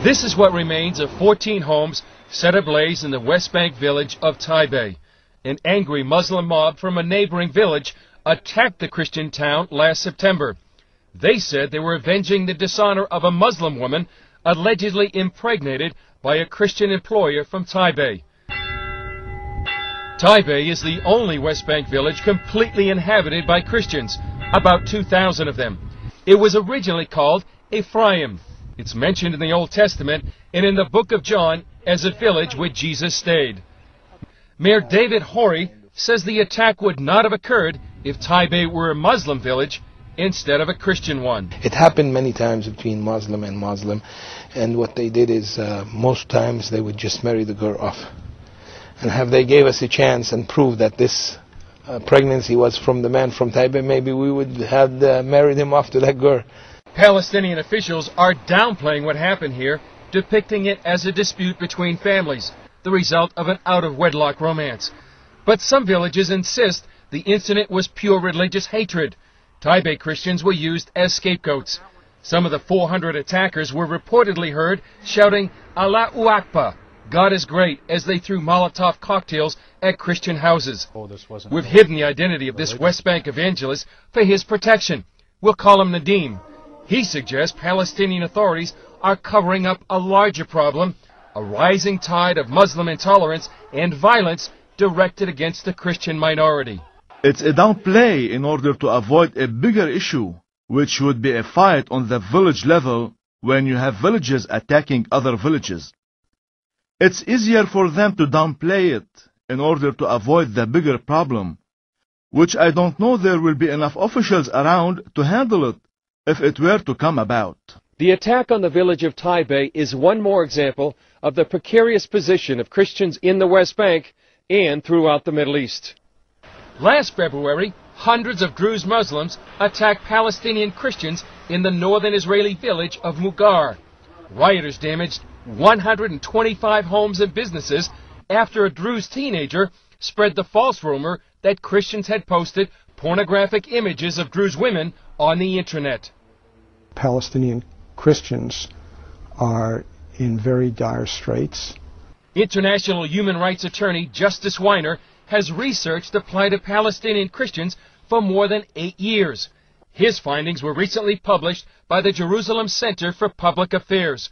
This is what remains of 14 homes set ablaze in the West Bank village of Taipei. An angry Muslim mob from a neighboring village attacked the Christian town last September. They said they were avenging the dishonor of a Muslim woman allegedly impregnated by a Christian employer from Taipei. Taipei is the only West Bank village completely inhabited by Christians, about 2,000 of them. It was originally called Ephraim. It's mentioned in the Old Testament and in the book of John as a village where Jesus stayed. Mayor David Horry says the attack would not have occurred if Taipei were a Muslim village instead of a Christian one. It happened many times between Muslim and Muslim, and what they did is most times they would just marry the girl off. And have they gave us a chance and proved that this pregnancy was from the man from Taipei, maybe we would have married him off to that girl. Palestinian officials are downplaying what happened here, depicting it as a dispute between families, the result of an out-of-wedlock romance. But some villages insist the incident was pure religious hatred. Taipei Christians were used as scapegoats. Some of the 400 attackers were reportedly heard shouting, "Allahu Akbar, God is great," as they threw Molotov cocktails at Christian houses. We've hidden the identity of this West Bank evangelist for his protection. We'll call him Nadim. He suggests Palestinian authorities are covering up a larger problem, a rising tide of Muslim intolerance and violence directed against the Christian minority. It's a downplay in order to avoid a bigger issue, which would be a fight on the village level when you have villages attacking other villages. It's easier for them to downplay it in order to avoid the bigger problem, which I don't know there will be enough officials around to handle it if it were to come about. The attack on the village of Taipei is one more example of the precarious position of Christians in the West Bank and throughout the Middle East. Last February, hundreds of Druze Muslims attacked Palestinian Christians in the northern Israeli village of Mugar. Rioters damaged 125 homes and businesses after a Druze teenager spread the false rumor that Christians had posted pornographic images of Druze women on the internet. Palestinian Christians are in very dire straits. International human rights attorney Justice Weiner has researched the plight of Palestinian Christians for more than 8 years. His findings were recently published by the Jerusalem Center for Public Affairs.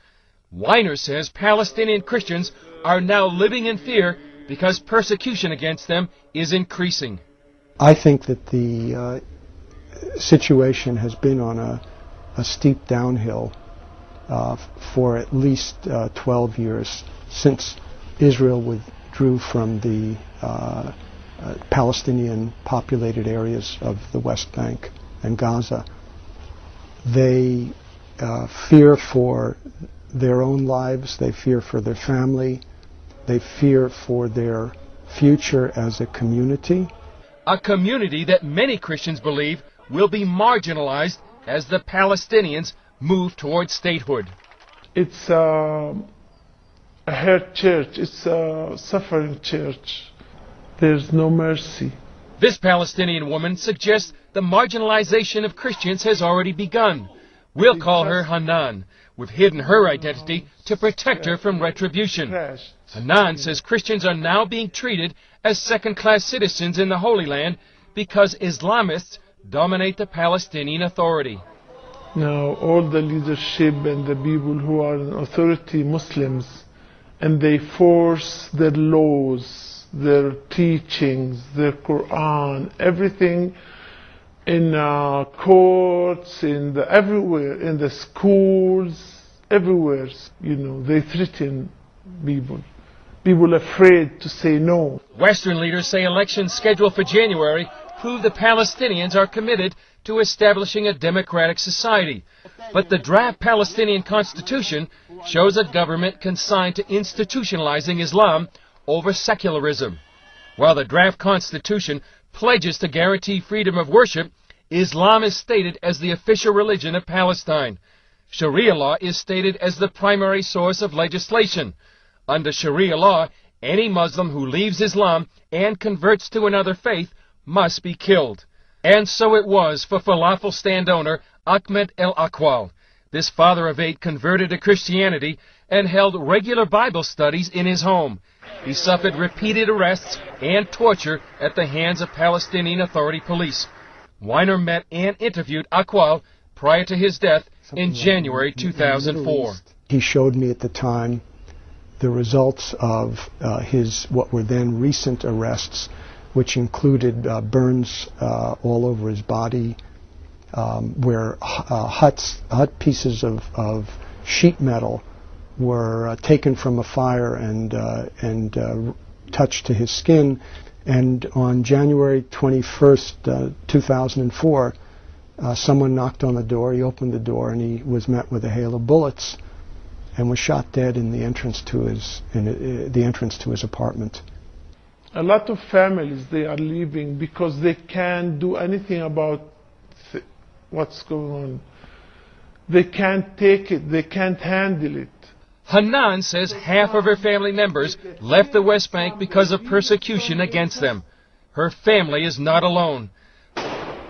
Weiner says Palestinian Christians are now living in fear because persecution against them is increasing. I think that the situation has been on a steep downhill for at least 12 years since Israel withdrew from the Palestinian populated areas of the West Bank and Gaza. They fear for their own lives, they fear for their family, they fear for their future as a community. A community that many Christians believe will be marginalized as the Palestinians move towards statehood. It's a hurt church, it's a suffering church. There's no mercy. This Palestinian woman suggests the marginalization of Christians has already begun. We'll call her Hanan. We've hidden her identity to protect her from retribution. Hanan says Christians are now being treated as second-class citizens in the Holy Land because Islamists dominate the Palestinian Authority. Now all the leadership and the people who are in authority, Muslims, and they force their laws, their teachings, their Quran, everything in courts, everywhere, in the schools, everywhere. You know, they threaten people. People afraid to say no. Western leaders say elections scheduled for January prove the Palestinians are committed to establishing a democratic society. But the draft Palestinian constitution shows a government consigned to institutionalizing Islam over secularism. While the draft constitution pledges to guarantee freedom of worship, Islam is stated as the official religion of Palestine. Sharia law is stated as the primary source of legislation. Under Sharia law, any Muslim who leaves Islam and converts to another faith must be killed. And so it was for falafel stand owner Ahmed El Akwal. This father of 8 converted to Christianity and held regular Bible studies in his home. He suffered repeated arrests and torture at the hands of Palestinian Authority police. Weiner met and interviewed Aqwal prior to his death in January 2004. He showed me at the time the results of his what were then recent arrests, which included burns all over his body, where hot pieces of sheet metal were taken from a fire and touched to his skin. And on January 21st, 2004, someone knocked on the door. He opened the door, and he was met with a hail of bullets, and was shot dead in the entrance to his apartment. A lot of families, they are leaving because they can't do anything about what's going on. They can't take it. They can't handle it. Hanan says half of her family members left the West Bank because of persecution against them. Her family is not alone.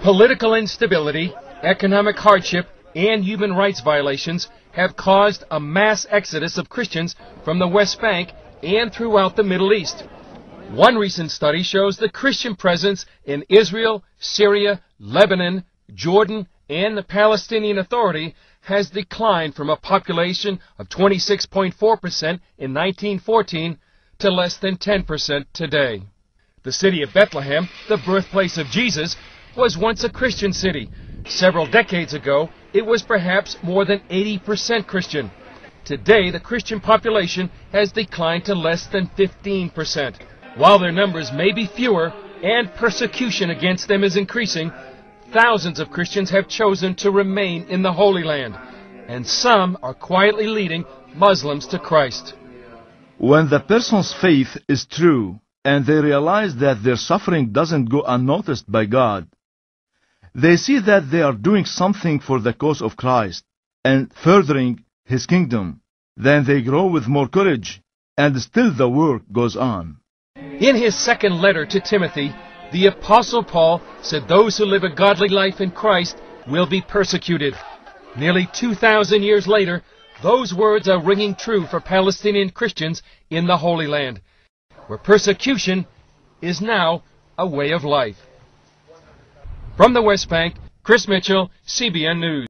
Political instability, economic hardship, and human rights violations have caused a mass exodus of Christians from the West Bank and throughout the Middle East. One recent study shows the Christian presence in Israel, Syria, Lebanon, Jordan, and the Palestinian Authority has declined from a population of 26.4% in 1914 to less than 10% today. The city of Bethlehem, the birthplace of Jesus, was once a Christian city. Several decades ago, it was perhaps more than 80% Christian. Today, the Christian population has declined to less than 15%. While their numbers may be fewer and persecution against them is increasing, thousands of Christians have chosen to remain in the Holy Land, and some are quietly leading Muslims to Christ. When the person's faith is true and they realize that their suffering doesn't go unnoticed by God, they see that they are doing something for the cause of Christ and furthering His kingdom. Then they grow with more courage, and still the work goes on. In his second letter to Timothy, the Apostle Paul said those who live a godly life in Christ will be persecuted. Nearly 2,000 years later, those words are ringing true for Palestinian Christians in the Holy Land, where persecution is now a way of life. From the West Bank, Chris Mitchell, CBN News.